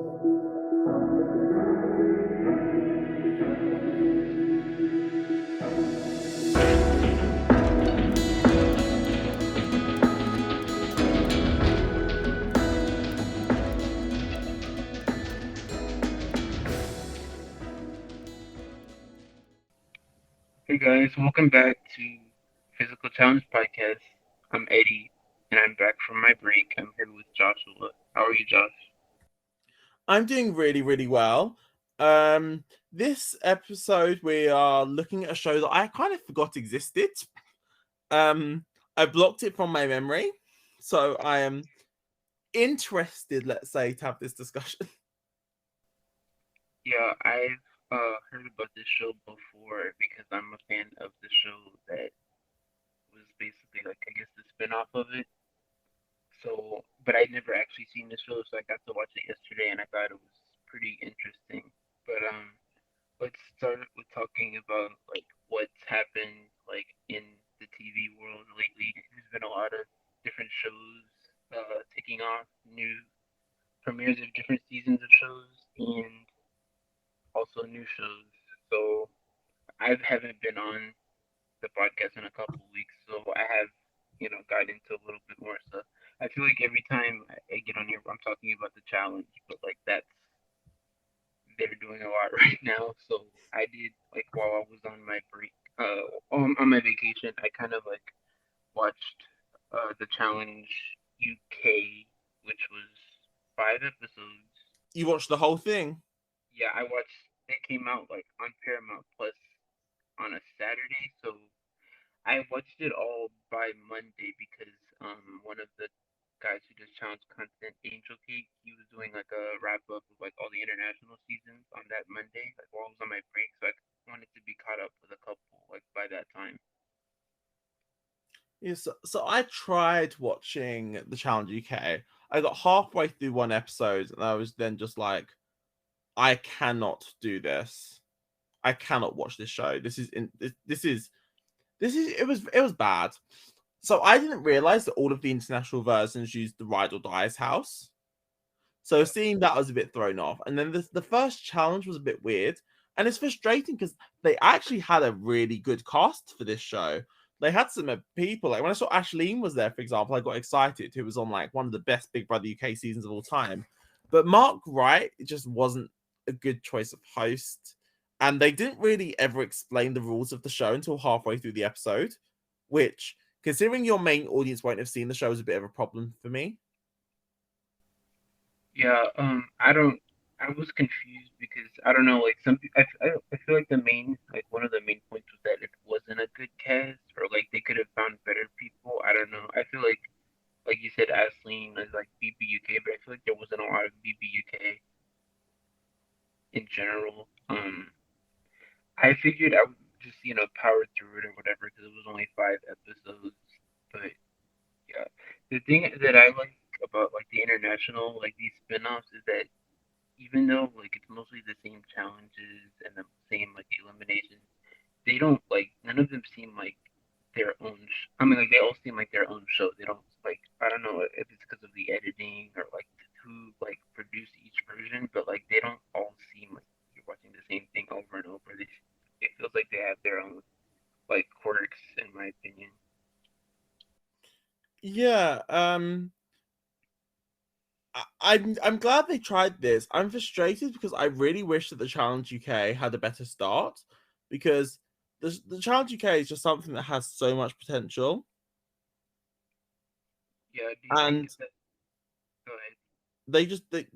Hey guys, welcome back to Physical Challenge Podcast. I'm Eddie, and I'm back from my break. I'm here with Joshua. How are you, Josh? I'm doing really, really well. This episode we are looking at a show that I kind of forgot existed. Um, I blocked it from my memory, so I am interested, let's say, to have this discussion. Yeah, I've heard about this show before because I'm a fan of the show that was basically like I guess the spinoff of it. So, but I'd never actually seen the show, so I got to watch it yesterday, and I thought it was pretty interesting. But let's start with talking about like what's happened like in the TV world lately. There's been a lot of different shows taking off, new premieres of different seasons of shows, and also new shows. So I haven't been on the podcast in a couple of weeks, so I have got into a little bit more. So I feel like every time I get on here, I'm talking about the challenge, but like that's they're doing a lot right now. So I did like while I was on my break, on my vacation, I kind of like watched the challenge UK, which was 5 episodes. You watched the whole thing. Yeah, I watched. It came out like on Paramount Plus on a Saturday, so I watched it all by Monday because one of the guys who does challenge content, Angel Cake, he was doing like a wrap up of like all the international seasons on that Monday, like while I was on my break, so I wanted to be caught up with a couple like by that time. Yeah, so I tried watching the Challenge UK. I got halfway through one episode, and I was then just like, I cannot do this. I cannot watch this show. This is it was bad. So I didn't realize that all of the international versions used the Ride or Die's house. So Yeah, seeing that was a bit thrown off. And then the first challenge was a bit weird. And it's frustrating because they actually had a really good cast for this show. They had some people, like when I saw Ashleen was there, for example, I got excited. Who was on like one of the best Big Brother UK seasons of all time. But Mark Wright just wasn't a good choice of host. And they didn't really ever explain the rules of the show until halfway through the episode, which, considering your main audience won't have seen the show, is a bit of a problem for me. yeah. I don't. I was confused because I don't know. Like I feel like the main, like one of the main points was that it wasn't a good cast, or like they could have found better people. I don't know. I feel like you said, Asleen is like BBUK, but I feel like there wasn't a lot of BBUK in general. I figured I would just power through it or whatever because it was only 5 episodes. But yeah, the thing that I like about like the international like these spin-offs is that even though like it's mostly the same challenges and the same like eliminations, they don't like none of them seem like their own. I mean, like they all seem like their own show. They don't like I don't know if it's because of the editing or like who like produced each version, but like they don't all seem like you're watching the same thing over and over. It feels like they have their own like quirks, in my opinion. Yeah, I'm glad they tried this. I'm frustrated because I really wish that the Challenge UK had a better start, because the Challenge UK is just something that has so much potential, Yeah. Do you think and that? Go ahead. they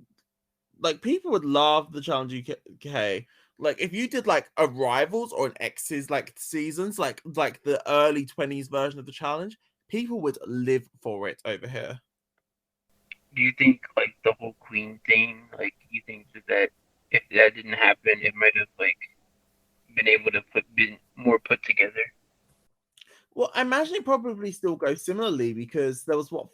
like people would love the Challenge UK. Like if you did like a Rivals or an X's like seasons, like the early 20s version of the challenge, people would live for it over here. Do you think like the whole Queen thing? Like, you think that if that didn't happen, it might have like been able to been more put together? Well, I imagine it probably still goes similarly, because there was what,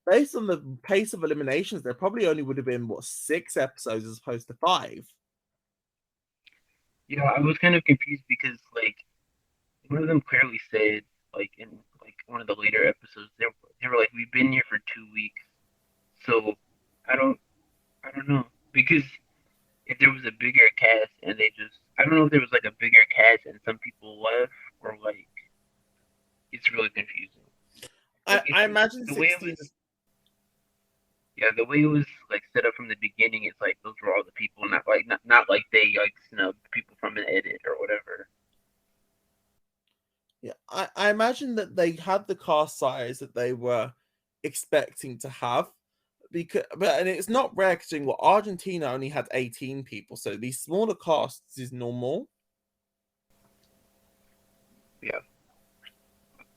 based on the pace of eliminations, there probably only would have been what, 6 episodes as opposed to 5. I was kind of confused because like one of them clearly said like in like one of the later episodes they were like we've been here for 2 weeks, so I don't I don't know because if there was a bigger cast and they just, I don't know if there was like a bigger cast and some people left or like it's really confusing. Like I imagine the way it 16 was, yeah, the way it was like set up from the beginning. It's like those were all the people, not like they like snubbed people from an edit or whatever. Yeah, I imagine that they had the cast size that they were expecting to have. Because and it's not rare considering what Argentina only had 18 people, so these smaller casts is normal. Yeah.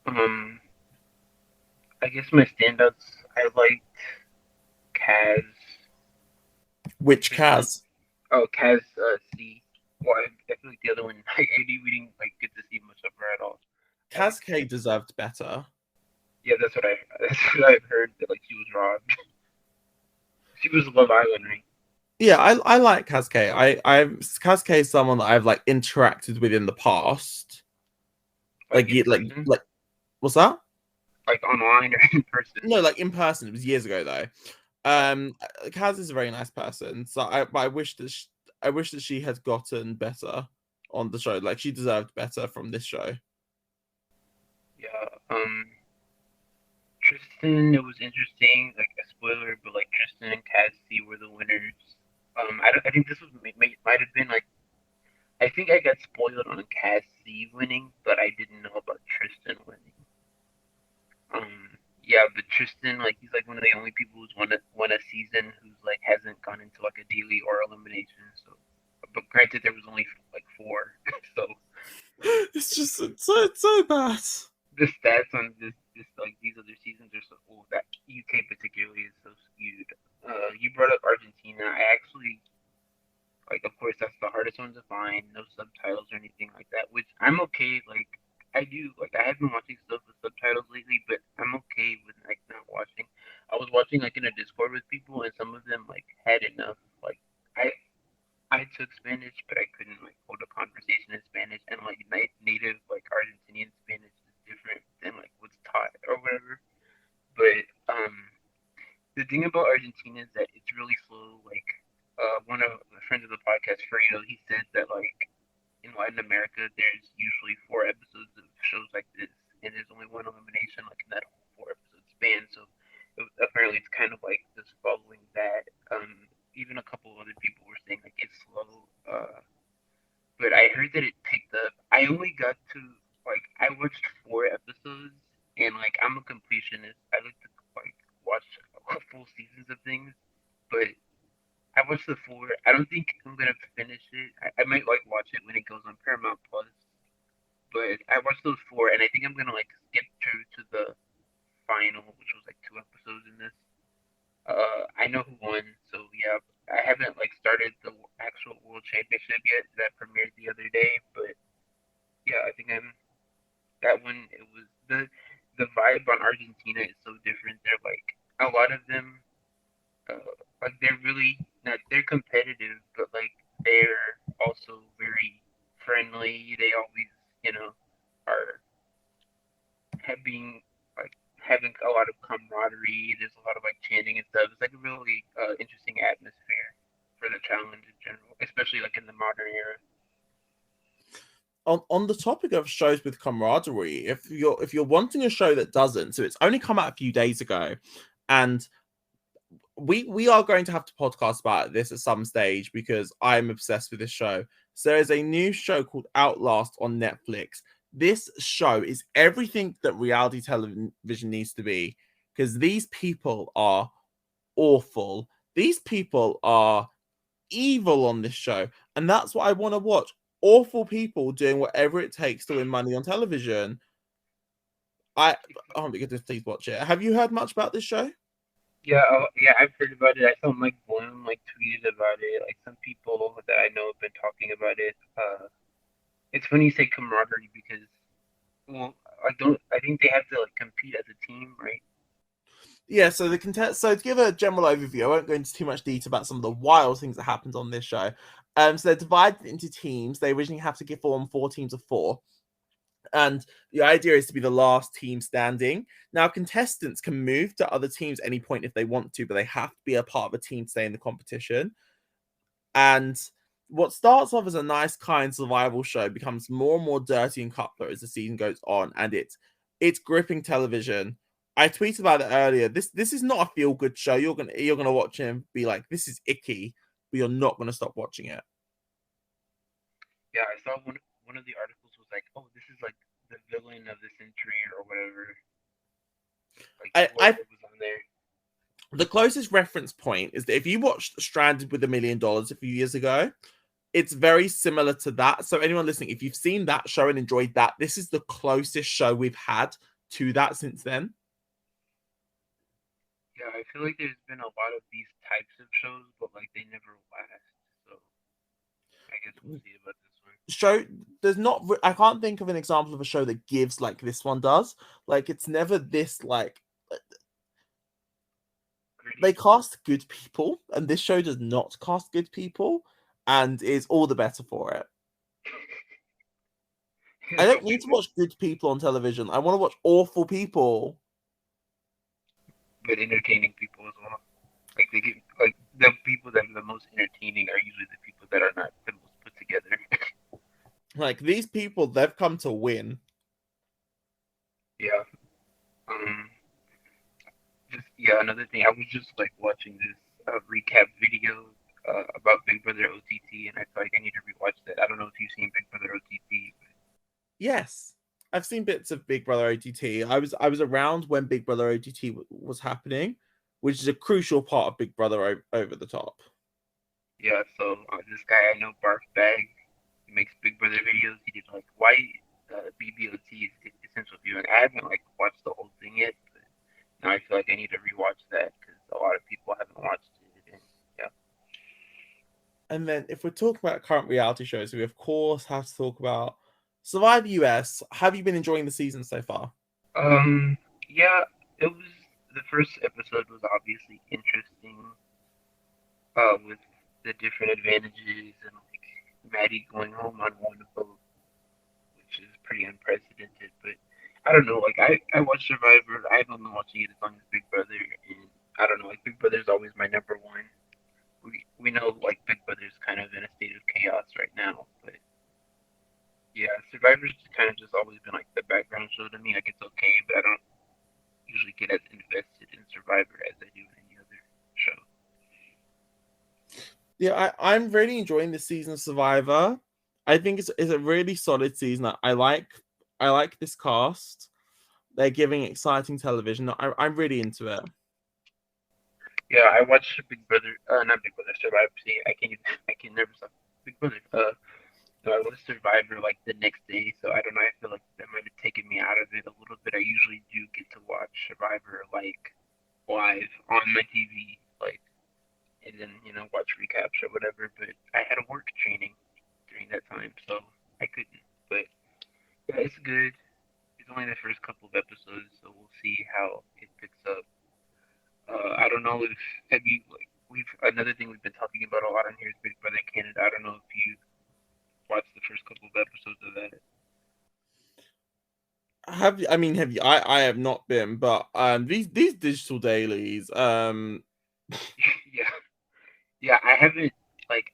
Um, I guess my standouts. I liked Kaz. Which His name. Kaz? Oh, Kaz C. Well, I feel like the other one. We didn't like get to see much of her at all. I Kaz liked K deserved better. Yeah, that's what I that's what I've heard that like she was robbed. She was Love Island, right? Yeah, I like Kaz K. Kaz K is someone that I've like interacted with in the past. Like in person, Like what's that? like online or in person. No, like in person. It was years ago though. Kaz is a very nice person, so I wish that I wish that she had gotten better on the show. Like she deserved better from this show. Yeah. Tristan, it was interesting. Like a spoiler, but like Tristan and Cassie were the winners. I think this was might have been like I think I got spoiled on Cassie winning, but I didn't know about Tristan winning. Yeah, but Tristan, like he's like one of the only people who's won a season who's like hasn't gone into like a daily or elimination. So, but granted, there was only like four, so It's just so bad. the stats on this like these other seasons are so cool. That UK particularly is so skewed. You brought up Argentina. I actually like, of course, that's the hardest one to find. No subtitles or anything like that. Which I'm okay. Like, I do. Like, I have been watching stuff with subtitles lately, but I'm okay with like not watching. I was watching like in a Discord with people, and some of them like had enough. Like, I I took Spanish, but I couldn't like hold a conversation in Spanish, and like native like Argentinian Spanish is different than like what's taught or whatever. But the thing about Argentina is that it's really slow. Like one of the friends of the podcast, Fredo, he said that like in Latin America, there's usually 4 episodes of shows like this, and there's only one elimination like in that whole 4 episode span. So apparently, it's kind of like just following that. Even a couple of other people were saying like it's slow. But I heard that it picked up. I only got to like I watched 4 episodes, and like I'm a completionist. I like to like watch full seasons of things, but I watched the 4. I don't think I'm gonna finish it. I might like watch it when it goes on Paramount Plus, but I watched those 4, and I think I'm gonna like skip through to the final, which was like 2 episodes in this. I know who won, so yeah. I haven't like started the actual World Championship yet. That premiered the other day, but yeah, I think I'm that one. It was the vibe on Argentina is so different. They're like a lot of them like they're really not they're competitive, but like they're also very friendly. They always, are having like having a lot of camaraderie. There's a lot of like chanting and stuff. It's like a really interesting atmosphere for the challenge in general, especially like in the modern era. On the topic of shows with camaraderie, if you're wanting a show that doesn't, so it's only come out a few days ago, and we are going to have to podcast about this at some stage because I'm obsessed with this show. So there's a new show called Outlast on Netflix. This show is everything that reality television needs to be because these people are awful. These people are evil on this show, and that's what I want to watch. Awful people doing whatever it takes to win money on television. Oh my goodness, please watch it. Have you heard much about this show? Yeah, yeah, I've heard about it. I saw Mike Bloom like tweeted about it. Like some people that I know have been talking about it. It's funny you say camaraderie because, well, I think they have to like compete as a team, right? Yeah, so the contest. So to give a general overview, I won't go into too much detail about some of the wild things that happened on this show. So they're divided into teams. They originally have to form 4 teams of 4, and the idea is to be the last team standing. Now, contestants can move to other teams at any point if they want to, but they have to be a part of a team to stay in the competition. And what starts off as a nice, kind survival show becomes more and more dirty and cutthroat as the season goes on, and it's gripping television. I tweeted about it earlier. This is not a feel good show. You're gonna watch it and be like, this is icky, but you're not gonna stop watching it. Yeah, I saw one of the articles was like, oh, this is like the villain of the century or whatever. Like I whoever was on there. the closest reference point is that if you watched Stranded with $1 million a few years ago, it's very similar to that. So anyone listening, if you've seen that show and enjoyed that, this is the closest show we've had to that since then. Yeah, I feel like there's been a lot of these types of shows, but like they never last. So I guess we'll see about this one. Show there's not I can't think of an example of a show that gives like this one does. Like it's never this like Gritty. they cast good people, and this show does not cast good people, and is all the better for it. I don't need to watch good people on television. I want to watch awful people. But entertaining people as well. Like they get like the people that are the most entertaining are usually the people that are not the most put together. Like these people, they've come to win. Yeah. Um. Just yeah. Another thing, I was just like watching this recap video about Big Brother OTT, and I feel like I need to rewatch that. I don't know if you've seen Big Brother OTT. But... Yes, I've seen bits of Big Brother OTT. I was around when Big Brother OTT was happening, which is a crucial part of Big Brother over the top. Yeah. So this guy I know, Barf Bag, he makes Big Brother videos. He did like why BBOT is essential viewing. I haven't like watched the whole thing yet. Now I feel like I need to rewatch that because a lot of people haven't watched it. And yeah. And then if we're talking about current reality shows, we of course have to talk about Survivor US. Have you been enjoying the season so far? Yeah. It was the first episode was obviously interesting. With the different advantages and like Maddie going home on one vote, which is pretty unprecedented. But I don't know. Like I watched Survivor. I haven't been watching it as long as Big Brother, and I don't know. Like Big Brother's always my number one. We know like Big Brother's kind of in a state of chaos right now, but yeah, Survivor's kind of just always been like the background show to me. Like it's okay, but I don't usually get as invested in Survivor as I do in any other show. Yeah, I'm really enjoying this season of Survivor. I think it's a really solid season. I like this cast. They're giving exciting television. I'm really into it. Yeah, I watched Big Brother. Not Big Brother, Survivor. See, I can never stop. Big Brother. No, I watched Survivor like the next day, so I don't know. I feel like that might have taken me out of it a little bit. I usually do get to watch Survivor like live on my TV, like, and then watch recaps or whatever. But I had a work training during that time, so I couldn't. But yeah, it's good. It's only the first couple of episodes, so we'll see how it picks up. I don't know if have you like we've another thing we've been talking about a lot on here is Big Brother Canada. I don't know if you watched the first couple of episodes of that. Have you? I mean, have you? I have not been, but these digital dailies. Yeah, yeah. I haven't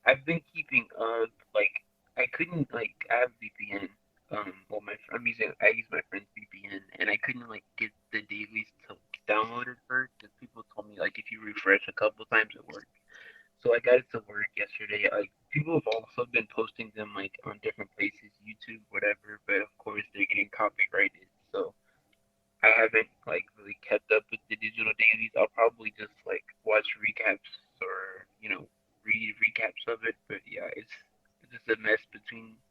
I've been keeping up. Like I couldn't I have VPN. Well, I use my friend's VPN, and I couldn't get the dailies to download it first because people told me like if you refresh a couple times it works. So I got it to work yesterday. Like people have also been posting them like on different places, YouTube, whatever. But of course they're getting copyrighted. So I haven't really kept up with the digital dailies. I'll probably just watch recaps or read recaps of it. But yeah, it's just a mess between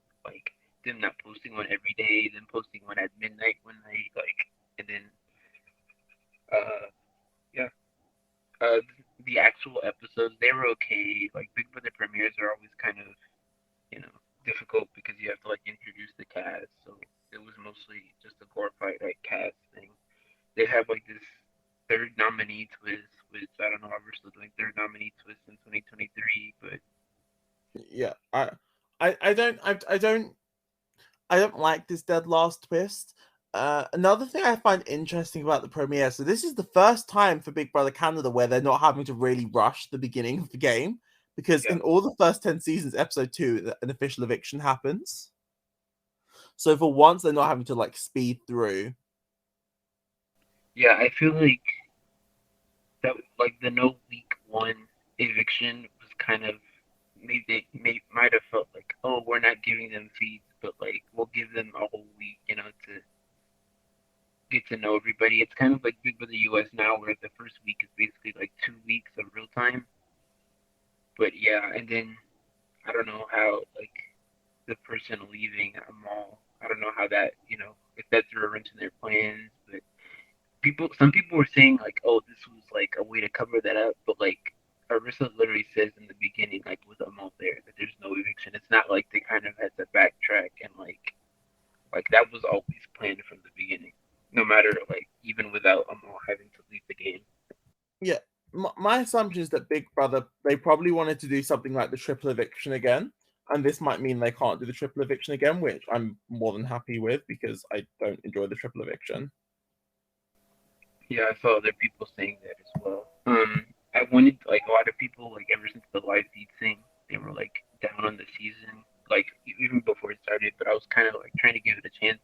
them not posting one every day, then posting one at midnight one night, and then yeah, uh, the actual episodes they were okay. Like Big Brother premieres are always kind of difficult because you have to introduce the cast. So it was mostly just a glorified cast thing. They have this third nominee twist, which I don't know if we're still doing third nominee twist in 2023, but Yeah, I don't like this dead last twist. Another thing I find interesting about the premiere, so this is the first time for Big Brother Canada where they're not having to really rush the beginning of the game because Yeah. in all the first 10 seasons, episode 2, an official eviction happens. So for once, they're not having to like speed through. Yeah, I feel like that like the no week one eviction was kind of maybe might have felt like, oh, we're not giving them feeds, but like we'll give them a whole week, to get to know everybody. It's kind of like Big Brother US now, where the first week is basically like 2 weeks of real time. But yeah, and then I don't know how like the person leaving a mall. I don't know how that, if that threw a wrench in their plans. But some people were saying like, oh, this was like a way to cover that up. But like Arissa literally says in the beginning, like with a mall there, that there's no eviction. It's not like they kind of had to backtrack and like that was always planned from the beginning. No matter like even without Amal having to leave the game. Yeah, my assumption is that Big Brother, they probably wanted to do something like the triple eviction again. And this might mean they can't do the triple eviction again, which I'm more than happy with because I don't enjoy the triple eviction. Yeah, I saw other people saying that as well. I wanted like a lot of people like ever since the live feed thing, they were like down on the season, like even before it started. But I was kind of like trying to give it a chance.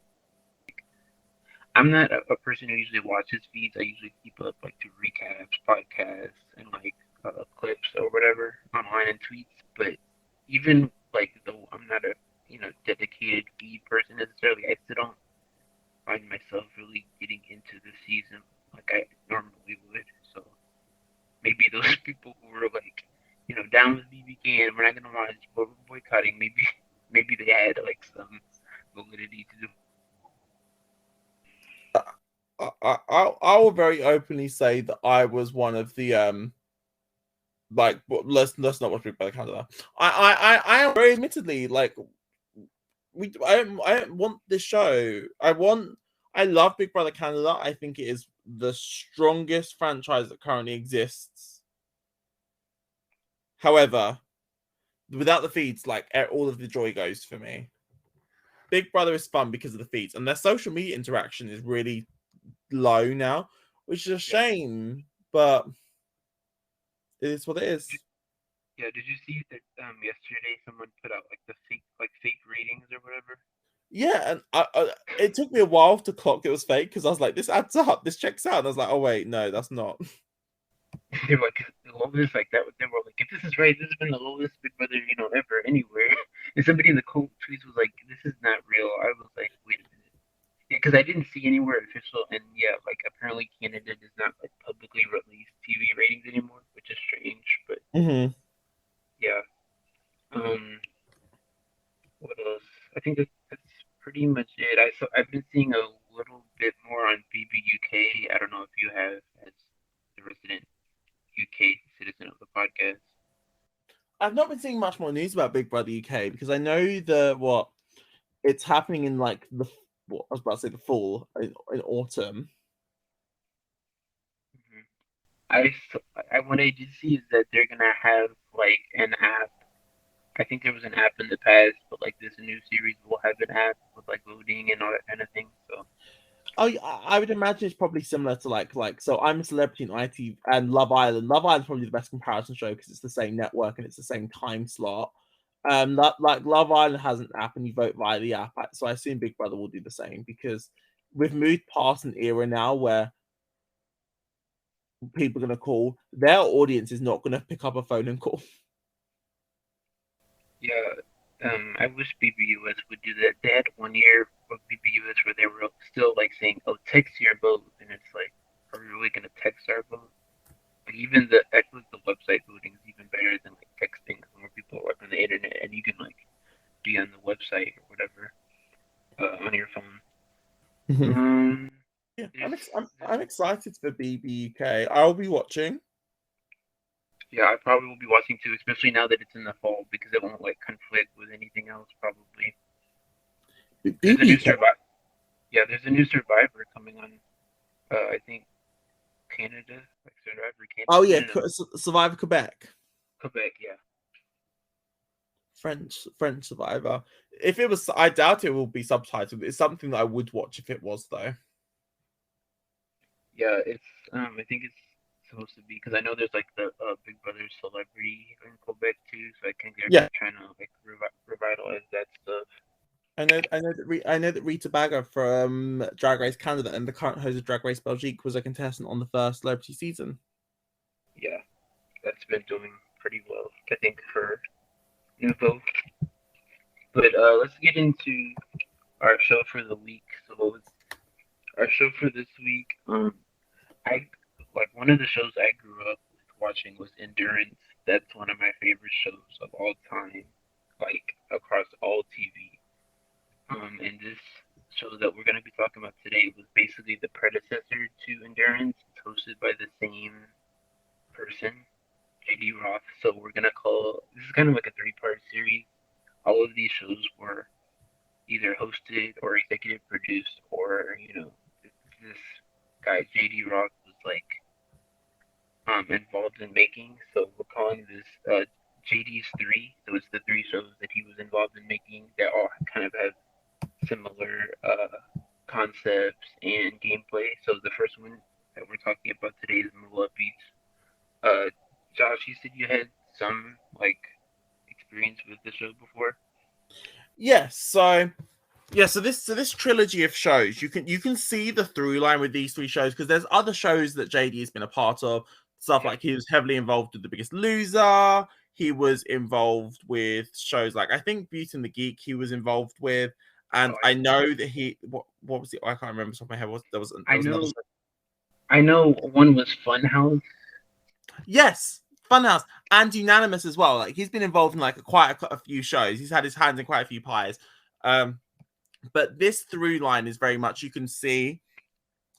I'm not a person who usually watches feeds. I usually keep up like to recaps, podcasts, and like clips or whatever online and tweets. But even like though I'm not a dedicated feed person necessarily, I still don't find myself really getting into the season like I normally would. So maybe those people who were like, down with BBK and we're not gonna watch, but we're boycotting. Maybe they had like some validity to do. I will very openly say that I was one of the like let's not watch Big Brother Canada. I am very admittedly like I don't want this show. I love Big Brother Canada. I think it is the strongest franchise that currently exists. However, without the feeds, like all of the joy goes for me. Big Brother is fun because of the feeds, and their social media interaction is really low now, which is a Yeah. shame, but it is what it is. Yeah. Did you see that yesterday someone put out like the fake ratings or whatever? Yeah, and it took me a while to clock it was fake because I was like, this adds up, this checks out. And I was like, oh wait, no, that's not. They were like the lowest, like that. They were like, if this is right, this has been the lowest Big Brother, ever anywhere. And somebody in the cold tweets was like, this is not real. I was like, wait a minute. Yeah, because I didn't see anywhere official, and yeah, like apparently Canada does not like publicly release TV ratings anymore, which is strange. But Mm-hmm. yeah, um, what else? I think that's pretty much it. I've been seeing a little bit more on BBUK. I don't know if you have as the resident UK citizen of the podcast. I've not been seeing much more news about Big Brother UK because I know the what it's happening in like the what I was about to say the fall in autumn. Mhm. What I did see is that they're gonna have like an app. I think there was an app in the past, but like this new series will have an app with like voting and all that kind of thing. So Oh, yeah, I would imagine it's probably similar to like so I'm a celebrity in IT and Love Island. Love Island's probably the best comparison show because it's the same network and it's the same time slot. Like Love Island has an app and you vote via the app, so I assume Big Brother will do the same because we've moved past an era now where people are gonna call their audience is not gonna pick up a phone and call. yeah, I wish BBUS would do that. They had 1 year of BBUS where they were still like saying, "Oh, text your vote," and it's like, are we really gonna text our vote? Like even I feel like the website voting is even better than like texting. More people are on the internet, and you can like be on the website or whatever on your phone. Um, Yeah, there's this. I'm excited for BBUK. I'll be watching. Yeah, I probably will be watching too, especially now that it's in the fall because it won't like conflict with anything else. Probably there's a new BBUK. survivor. Yeah, there's a new Survivor coming on. I think Canada, like Survivor Canada. Oh yeah, No, no, Survivor Quebec. Quebec. Yeah, French Survivor. If it was, I doubt it will be subtitled. It's something that I would watch if it was, though. yeah. I think it's supposed to be because I know there's like the Big Brother Celebrity in Quebec I think they're Yeah, trying to like revitalize that stuff. I know that Rita Baga from Drag Race Canada and the current host of Drag Race Belgique was a contestant on the first Celebrity season. Yeah, that's been doing pretty well, I think, for Nouveau. But let's get into our show for the week. So our show for this week, I like one of the shows I grew up with watching was Endurance. That's one of my favorite shows of all time, like across all TV. And this show that we're going to be talking about today was basically the predecessor to Endurance. It's hosted by the same person, JD Roth. So we're going to call this is kind of like a three-part series. All of these shows were either hosted or executive produced, or this guy JD Roth was like involved in making. So we're calling this JD's three. So it's the three shows that he was involved in making that all kind of have similar concepts and gameplay. So the first one that we're talking about today is Moolah Beach. Uh, Josh, you said you had some like experience with the show before. Yes, so this trilogy of shows, you can see the through line with these three shows because there's other shows that JD has been a part of. Stuff Yeah. like he was heavily involved with The Biggest Loser. He was involved with shows like I think Beauty and the Geek. He was involved with, Oh, and I know that he what was it? I can't remember off the top of my head. There I was another know. show. I know one was Funhouse. Yes, Funhouse and Unanimous as well. Like he's been involved in like quite a few shows. He's had his hands in quite a few pies. Um, but this through line is very much you can see.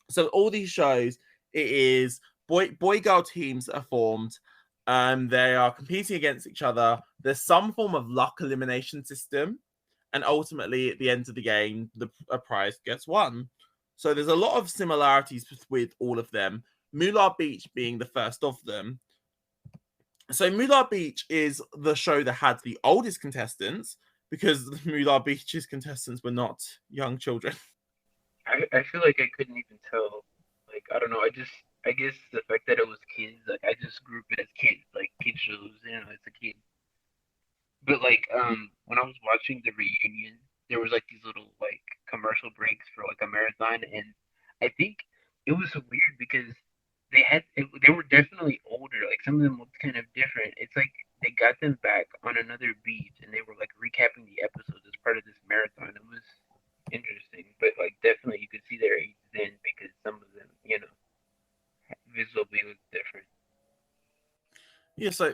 So all these shows, it is boy girl teams that are formed. They are competing against each other. There's some form of luck elimination system, and ultimately at the end of the game, a prize gets won. So there's a lot of similarities with all of them. Moolah Beach being the first of them. So Moolah Beach is the show that had the oldest contestants because Moolah Beach's contestants were not young children. I feel like I couldn't even tell. Like I don't know. I guess the fact that it was kids. Like I just group it as kids. Like kid shows. It's a kid. But like when I was watching the reunion, there was like these little like commercial breaks for like a marathon, and I think it was weird because they were definitely older. Like some of them looked kind of different. It's like they got them back on another beach, and they were like recapping the episodes as part of this marathon. It was interesting, but like definitely you could see their age then because some of them, visibly look different. Yeah, so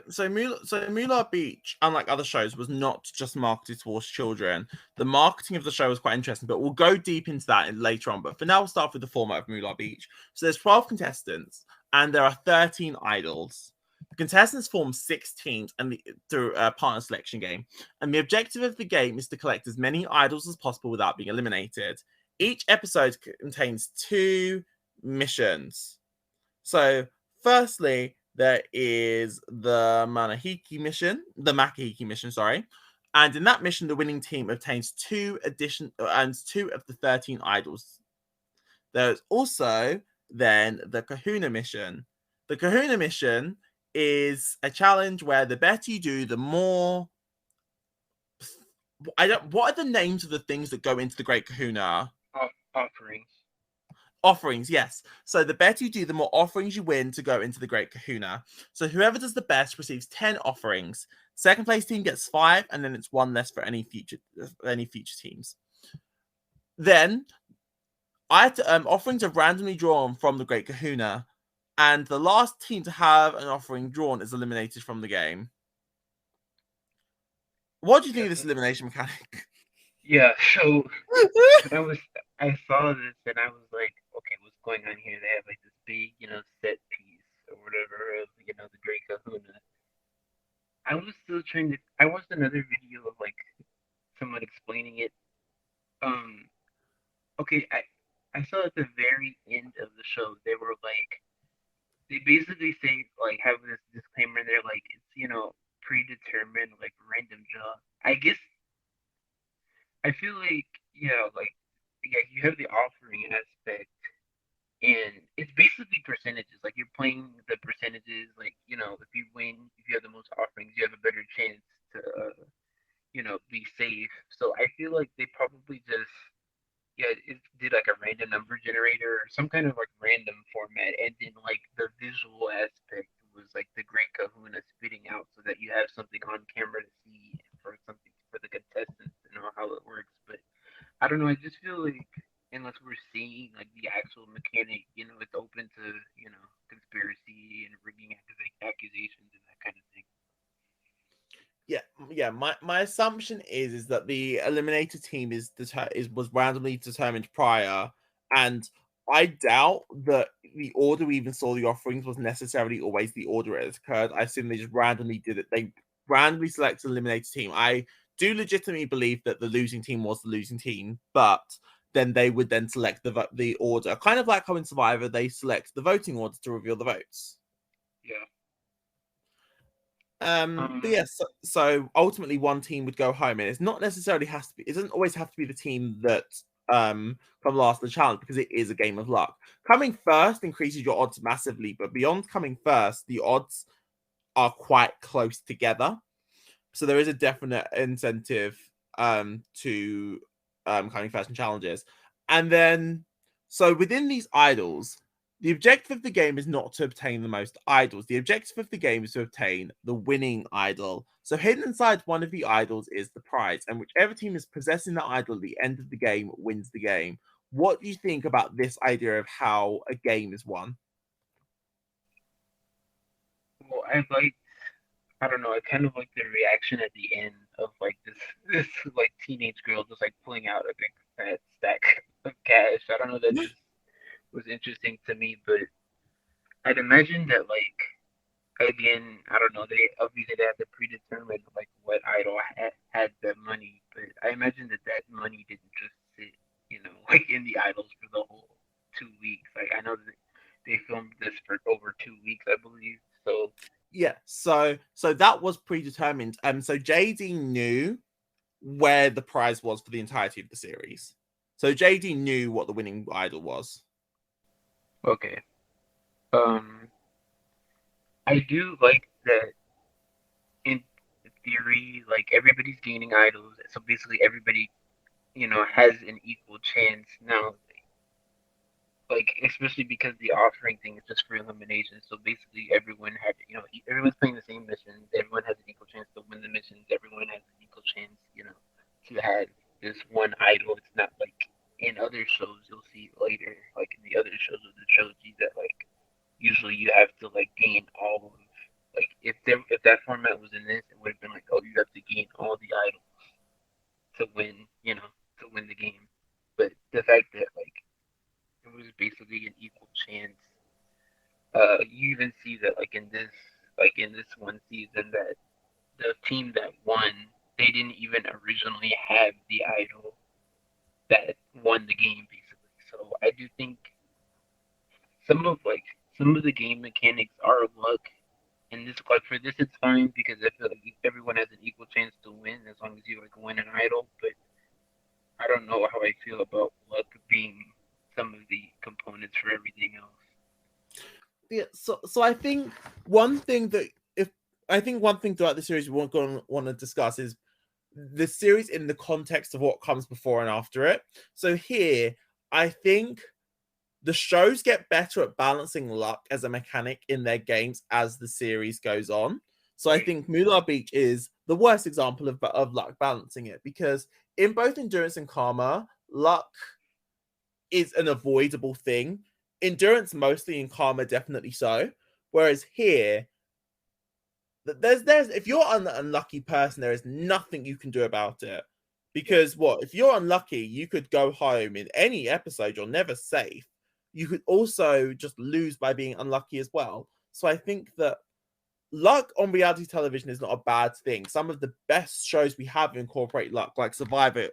Moolah Beach, unlike other shows, was not just marketed towards children. The marketing of the show was quite interesting, but we'll go deep into that later on. But for now, we'll start with the format of Moolah Beach. So there's 12 contestants, and there are 13 idols. The contestants form 6 teams and through a partner selection game, and the objective of the game is to collect as many idols as possible without being eliminated. Each episode contains 2 missions. So, firstly, there is the Makahiki mission, sorry. And in that mission, the winning team obtains two of the 13 idols. There's also then the Kahuna mission. The Kahuna mission is a challenge where the better you do, the more I don't what are the names of the things that go into the Great Kahuna? Offerings. Offerings, yes. So the better you do, the more offerings you win to go into the Great Kahuna. So whoever does the best receives 10 offerings. Second place team gets 5, and then it's 1 less for any future teams. Then offerings are randomly drawn from the Great Kahuna, and the last team to have an offering drawn is eliminated from the game. What do you think of this Yes. elimination mechanic? Yeah. So when I saw this and I was like, okay, what's going on here? They have like this big, set piece or whatever of, the Great Kahuna. I was still trying to. I watched another video of like someone explaining it. Um. Okay. I saw at the very end of the show they were like they basically say like have this disclaimer. They're like it's predetermined like random draw. I guess I feel like like yeah you have the offering aspect and it's basically percentages. Like you're playing the percentages. Like if you win, if you have the most offerings, you have a better chance be safe. So I feel like they probably just yeah, it did like a random number generator or some kind of like random format, and then like the visual aspect was like the Great Kahuna spitting out, so that you have something on camera to see for something for the contestants to know how it works. But I don't know, I just feel like unless we're seeing like the actual mechanic, it's open to conspiracy and rigging accusations and that kind of thing. yeah. My assumption is that the eliminator team was randomly determined prior, and I doubt that the order we even saw the offerings was necessarily always the order it occurred. I assume they just randomly did it. They randomly selected the eliminator team. I do legitimately believe that the losing team was the losing team, but then they would then select the order, kind of like how in Survivor they select the voting order to reveal the votes. Yeah. But Um. yes, so ultimately one team would go home, and it's not necessarily has to be. It doesn't always have to be the team that come last in the challenge because it is a game of luck. Coming first increases your odds massively, but beyond coming first, the odds are quite close together. So there is a definite incentive to coming first in challenges. And then so within these idols, the objective of the game is not to obtain the most idols. The objective of the game is to obtain the winning idol. So hidden inside one of the idols is the prize, and whichever team is possessing the idol at the end of the game wins the game. What do you think about this idea of how a game is won? Well, I don't know. I kind of like the reaction at the end of like this like teenage girl just like pulling out a big fat stack of cash. I don't know. That just was interesting to me, but I'd imagine that like again, I don't know. They obviously they had to predetermine like what idol had the money, but I imagine that money didn't just sit, like in the idols for the whole 2 weeks. Like I know that they filmed this for over 2 weeks, I believe. So Yeah, so that was predetermined. So JD knew where the prize was for the entirety of the series. So JD knew what the winning idol was. okay, I do like that in theory, like everybody's gaining idols, so basically everybody, has an equal chance now. Like especially because the offering thing is just for elimination, so basically everyone had, everyone's playing the same missions. Everyone has an equal chance to win the missions. Everyone has an equal chance, to have this one idol. It's not like in other shows you'll see later, like in the other shows of the trilogy, that like usually you have to like gain all of like if that format was in this, it would have been like, oh, you have to gain all the idols to win, to win the game. But the fact that like it was basically an equal chance. You even see that like in this one season, that the team that won, they didn't even originally have the idol that won the game, basically. So I do think some of like some of the game mechanics are luck, and this like for this it's fine because I feel like everyone has an equal chance to win as long as you like win an idol. But I don't know how I feel about luck being some of the components for everything else. Yeah, so I think one thing that if I think one thing throughout the series we want to discuss is the series in the context of what comes before and after it. So here, I think the shows get better at balancing luck as a mechanic in their games as the series goes on. So I Right. think Moolah Beach is the worst example of luck balancing it because in both endurance and karma, luck is an avoidable thing. Endurance mostly, in karma definitely so. Whereas here, there's if you're an unlucky person, there is nothing you can do about it. Yeah. Because what if you're unlucky, you could go home in any episode, you're never safe. You could also just lose by being unlucky as well. So I think that luck on reality television is not a bad thing. Some of the best shows we have incorporate luck, like Survivor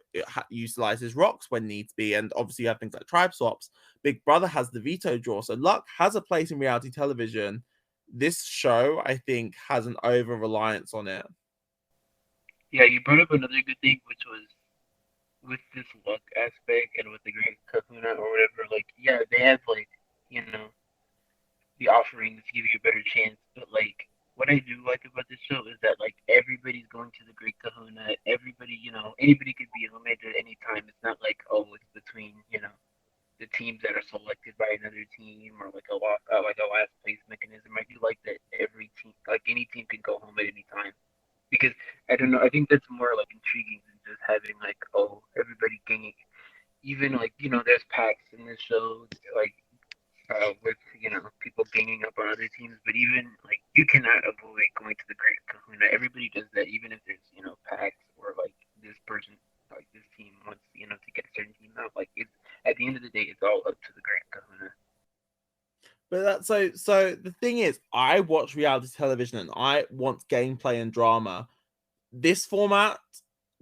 utilizes rocks when needs be, and obviously you have things like tribe swaps. Big Brother has the veto draw, so luck has a place in reality television. This show, I think, has an over reliance on it. Yeah, you brought up another good thing, which was with this luck aspect and with the Great Kahuna or whatever. Like, yeah, they have like, the offerings give you a better chance, but like what I do like about this show is that like everybody's going to the Great Kahuna. Everybody, anybody could be eliminated at any time. It's not like, oh, it's between the teams that are selected by another team or like a last place mechanism. I do like that every team, like any team, can go home at any time because I don't know. I think that's more like intriguing than just having like, oh, everybody gaining. Even like there's packs in this show like with people ganging up on other teams, but even like you cannot avoid going to the Great Kahuna. Everybody does that, even if there's packs or like this person, like this team wants to get a certain team out. Like it's at the end of the day, it's all up to the Great Kahuna. But so the thing is, I watch reality television and I want gameplay and drama. This format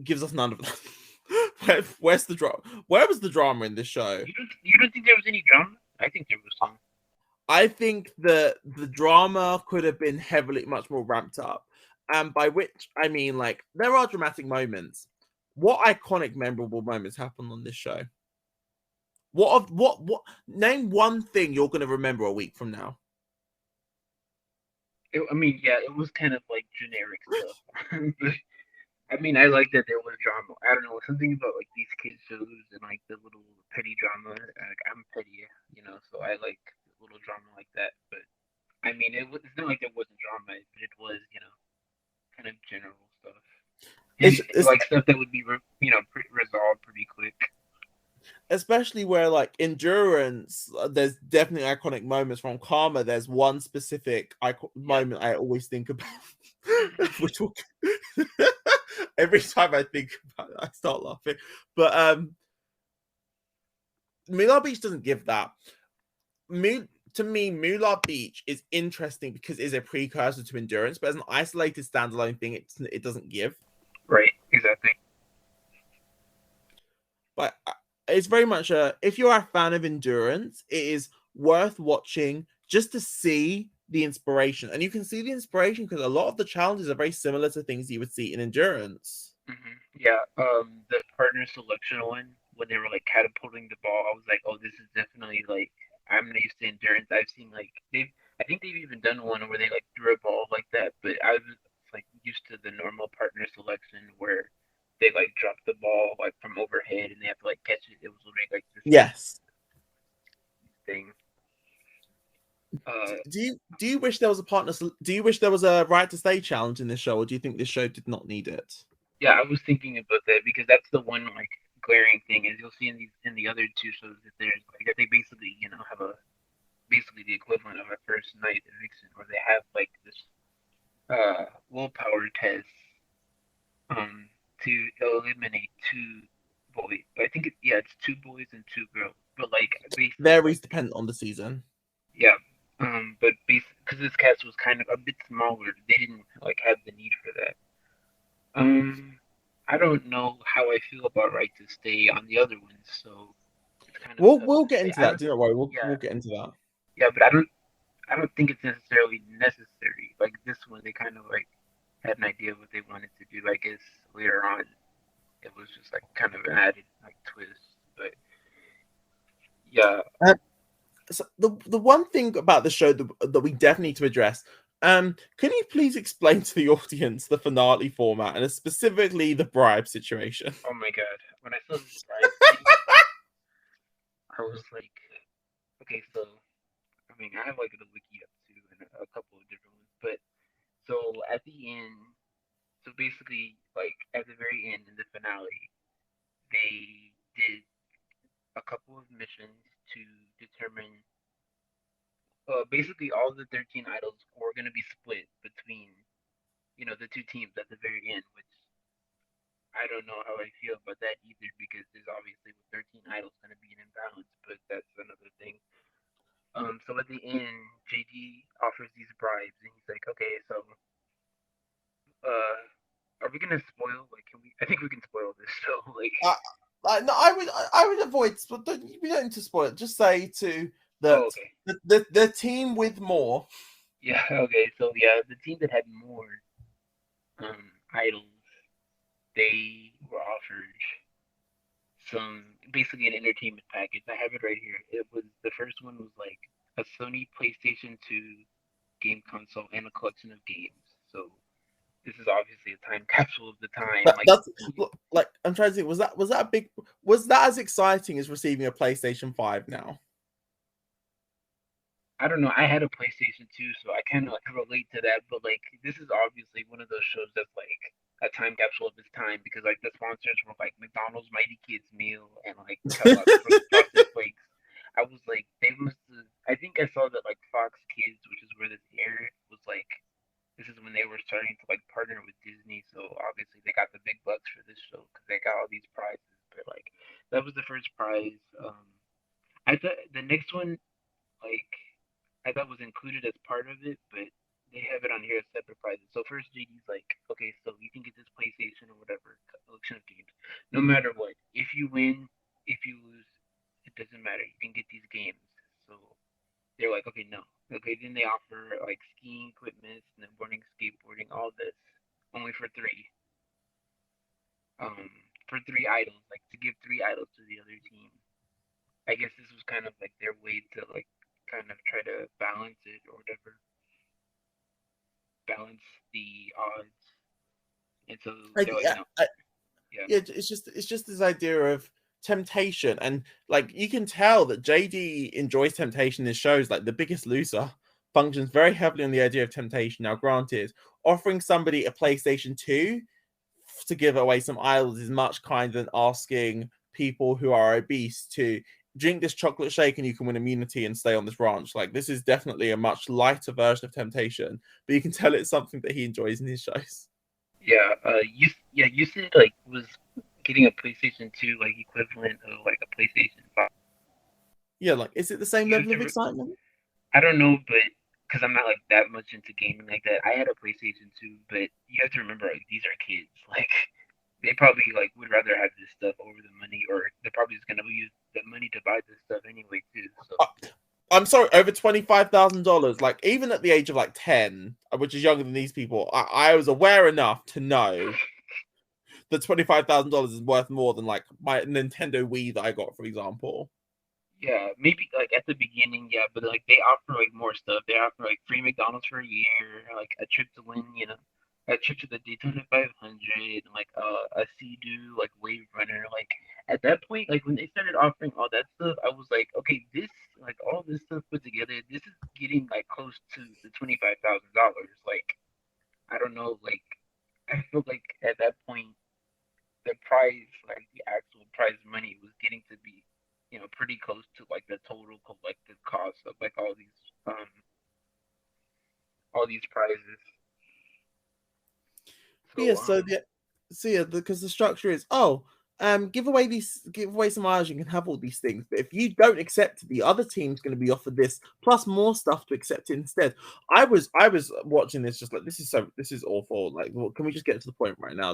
gives us none of that. Where's the drama? Where was the drama in this show? You don't think there was any drama? I think there was some. I think the drama could have been much more ramped up. And by which I mean like there are dramatic moments. What iconic, memorable moments happened on this show? What name one thing you're gonna remember a week from now. I mean, yeah, it was kind of like generic stuff. But I mean, I like that there was drama. I don't know, something about like these kids shows and like the little petty drama. Like I'm petty, so I like little drama like that. But I mean, it's not like there wasn't drama, but it was, kind of general stuff and It's like stuff that would be, resolved pretty quick. especially where like endurance, there's definitely iconic moments from Karma. There's one specific Yeah, moment I always think about, which will every time I think about it, I start laughing. But Moolah Beach doesn't give that. To me, Moolah Beach is interesting because it's a precursor to endurance, but as an isolated standalone thing, it doesn't give. right, exactly. But it's very much if you're a fan of endurance, it is worth watching just to see the inspiration. And you can see the inspiration because a lot of the challenges are very similar to things you would see in endurance. Yeah, the partner selection one when they were like catapulting the ball, I was like, oh, this is definitely like I'm not used to endurance. I've seen like I think they've even done one where they like threw a ball like that, but I was like used to the normal partner selection where they like drop the ball like from overhead and they have to like catch it. It was literally like this Yes. thing. Uh, Do you wish there was a partner? Do you wish there was a right to stay challenge in this show, or do you think this show did not need it? yeah, I was thinking about that because that's the one like glaring thing is you'll see in the other two shows that there's like that they basically have a basically the equivalent of a first night eviction where they have like this willpower test to eliminate two boys. I think it's two boys and two girls. But like basically Varies like dependent on the season. yeah. But basically because this cast was kind of a bit smaller, they didn't like have the need for that. Um I don't know how I feel about right to stay on the other ones, so it's kind of tough We'll to get say. into I that. don't Do not worry. yeah, We'll get into that. yeah, but I don't think it's necessarily necessary. Like this one, they kind of like had an idea of what they wanted to do. I guess later on, it was just like kind of an added like twist. But yeah, Uh, so the one thing about the show that we definitely need to address. Can you please explain to the audience the finale format and specifically the bribe situation? oh my god, when I saw this bribe thing, I was like, okay, so I mean, I have like the wiki up too and a couple of different ones, but so at the end, so basically, like at the very end in the finale, they did a couple of missions to determine basically all the 13 idols were going to be split between the two teams at the very end, which I don't know how I feel about that either because there's obviously with 13 idols going to be an imbalance, but that's another thing. So at the end, JD offers these bribes, and he's like, okay, so uh, are we gonna spoil? Like, can we? I think we can spoil this. So like, Uh, no, I would avoid. We don't need to spoil it. Just say to oh that okay, the team with more. yeah, okay. So yeah, the team that had more idols, they were offered some basically an entertainment package. I have it right here. It was the first one was like a Sony PlayStation 2 game console and a collection of games. So this is obviously a time capsule of the time. That, that's like I'm trying to think. Was that a big? Was that as exciting as receiving a PlayStation 5 now? I don't know. I had a PlayStation 2, so I kind of like relate to that. But like, this is obviously one of those shows that's like a time capsule of its time because like the sponsors were like McDonald's Mighty Kids Meal and like Kellogg's Frosted Flakes. I was like, they must have. I think I saw that like Fox Kids, which is where this aired, was like this is when they were starting to like partner with Disney. So obviously they got the big bucks for this show because they got all these prizes. But like that was the first prize. I thought the next one like I thought was included as part of it, but they have it on here as separate prizes. So first JD's like, okay, so you can get this PlayStation or whatever collection of games. No matter what. If you win, if you lose, it doesn't matter. You can get these games. So they're like, okay, no. Okay, then they offer like skiing equipment, snowboarding, skateboarding, all this. Only for three. Um for three idols, like to give three idols to the other team. I guess this was kind of like their way to like kind of try to balance it or whatever, balance the odds. And so Like, they're like, yeah, no, yeah, yeah, it's just this idea of temptation, and like you can tell that JD enjoys temptation in his shows. Like The Biggest Loser functions very heavily on the idea of temptation. Now, granted, offering somebody a PlayStation 2 to give away some idols is much kinder than asking people who are obese to drink this chocolate shake and you can win immunity and stay on this ranch. Like, this is definitely a much lighter version of temptation, but you can tell it's something that he enjoys in his shows. yeah. You said like was getting a PlayStation 2 like equivalent of like a PlayStation 5. Yeah, like, is it the same You have level to, of excitement? I don't know, but because I'm not like that much into gaming like that. I had a PlayStation 2, but you have to remember like these are kids. Like they probably like would rather have this stuff over the money, or they're probably just gonna use the money to buy this stuff anyway too. So Uh, I'm sorry, over $25,000. Like, even at the age of like 10, which is younger than these people, I was aware enough to know that $25,000 is worth more than like my Nintendo Wii that I got, for example. yeah, maybe like at the beginning, yeah, but like they offer like more stuff. They offer like free McDonald's for a year, like a trip to win, a trip to the Daytona 500, like a Sea-Doo, like Wave Runner. Like at that point, like when they started offering all that stuff, I was like, okay, this like all this stuff put together, this is getting like close to the $25,000. Like I don't know, like I feel like at that point the prize, like the actual prize money, was getting to be, pretty close to like the total collective cost of like um all these prizes. But yeah, So because the structure is, give away some items, you can have all these things. But if you don't accept it, the other team's going to be offered this plus more stuff to accept it instead. I was watching this just like, this is awful. Like, well, can we just get to the point right now?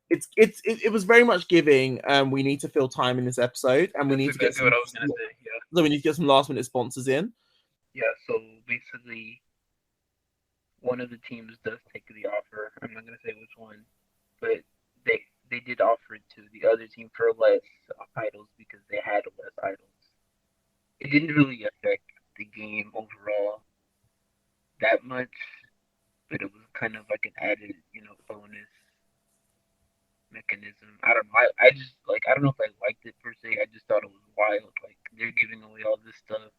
It was very much giving. We need to fill time in this episode, and we that's need to get exactly what some. I was gonna say. Yeah, So we need to get some last minute sponsors in. yeah. So basically, one of the teams does take the offer. I'm not gonna say which one, but they did offer it to the other team for less idols because they had less idols. It didn't really affect the game overall that much, but it was kind of like an added, bonus mechanism. I don't know. I just like I don't know if I liked it per se. I just thought it was wild. Like they're giving away all this stuff.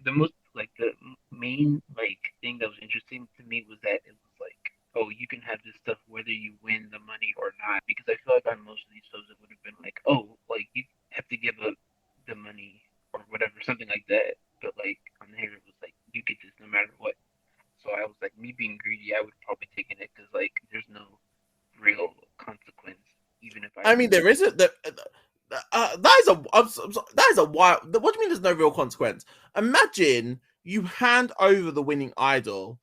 The most like the main like thing that was interesting to me was that it was like, oh, you can have this stuff whether you win the money or not. Because I feel like on most of these shows it would have been like, oh, like you have to give up the money or whatever, something like that. But like on here it was like you get this no matter what. So I was like, me being greedy, I would probably taken it because like there's no real consequence, even if I I mean, lose. there isn't that is that is a wild. What do you mean? There's no real consequence? Imagine you hand over the winning idol.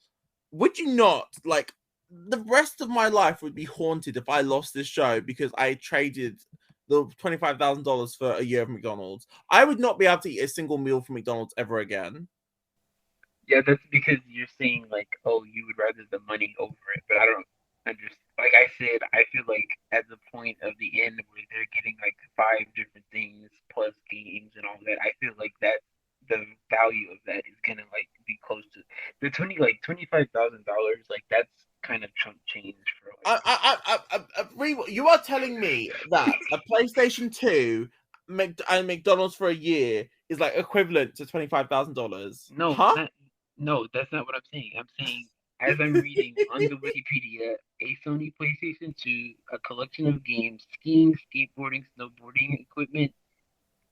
Would you not like? The rest of my life would be haunted if I lost this show because I traded the $25,000 for a year of McDonald's. I would not be able to eat a single meal from McDonald's ever again. Yeah, that's because you're saying like, oh, you would rather the money over it, but I don't understand. Like I said, I feel like at the point of the end where they're getting like five different things plus games and all that, I feel like that the value of that is gonna like be close to the $25,000, like that's kind of chump change for like You are telling me that a PlayStation 2 and McDonald's for a year is like equivalent to $25,000? no, Huh? no, that's not what I'm saying. I'm saying as I'm reading on the Wikipedia, a Sony PlayStation 2, a collection of games, skiing, skateboarding, snowboarding equipment,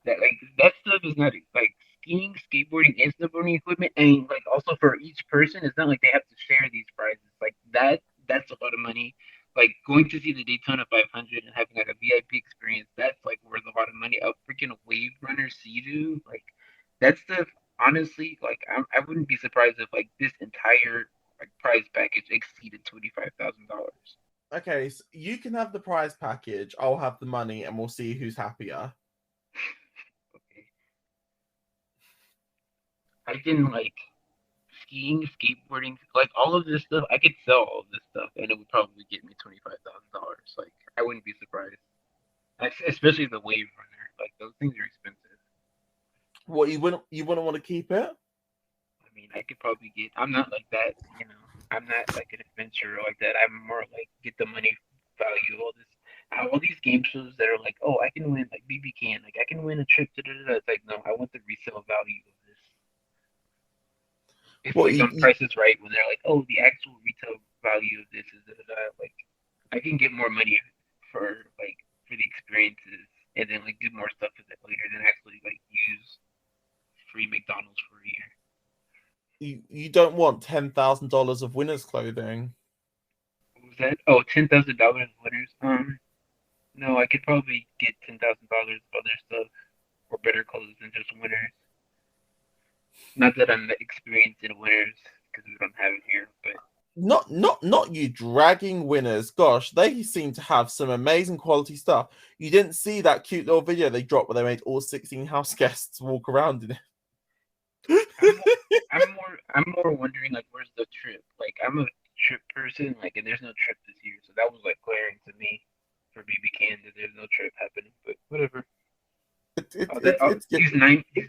that like that stuff is not like skiing, skateboarding, and snowboarding equipment. And like also for each person, it's not like they have to share these prizes. Like that's a lot of money. Like going to see the Daytona 500 and having like a VIP experience, that's like worth a lot of money. A freaking Wave Runner Sea-Doo, like that stuff. Honestly, like I wouldn't be surprised if like this entire like prize package exceeded $25,000. Okay, so you can have the prize package, I'll have the money, and we'll see who's happier. Okay, I can like skiing, skateboarding, like all of this stuff, I could sell all of this stuff, and it would probably get me $25,000. Like I wouldn't be surprised, especially the Wave Runner. Like those things are expensive. What, you wouldn't want to keep it? I mean, I could probably get. I'm not like that, you know. I'm not like an adventurer like that. I'm more like get the money value. All these game shows that are like, oh, I can win like BB can, like I can win a trip to da da da. It's like no, I want the resale value of this. It's What like on Price is Right when they're like, oh, the actual retail value of this is da da da. Like I can get more money for the experiences and then like do more stuff with it later than actually like use free McDonald's for a year. you don't want $10,000 of winner's clothing? What was that? Oh, $10,000 winners. No, I could probably get $10,000 of other stuff or better clothes than just winners. Not that I'm experienced in winners because we don't have it here, but Not you dragging winners. Gosh, they seem to have some amazing quality stuff. You didn't see that cute little video they dropped where they made all 16 house guests walk around in I'm more, it. I'm more wondering like where's the trip? Like I'm a trip person, like and there's no trip this year, so that was like glaring to me for BB Can that there's no trip happening. But whatever. It's These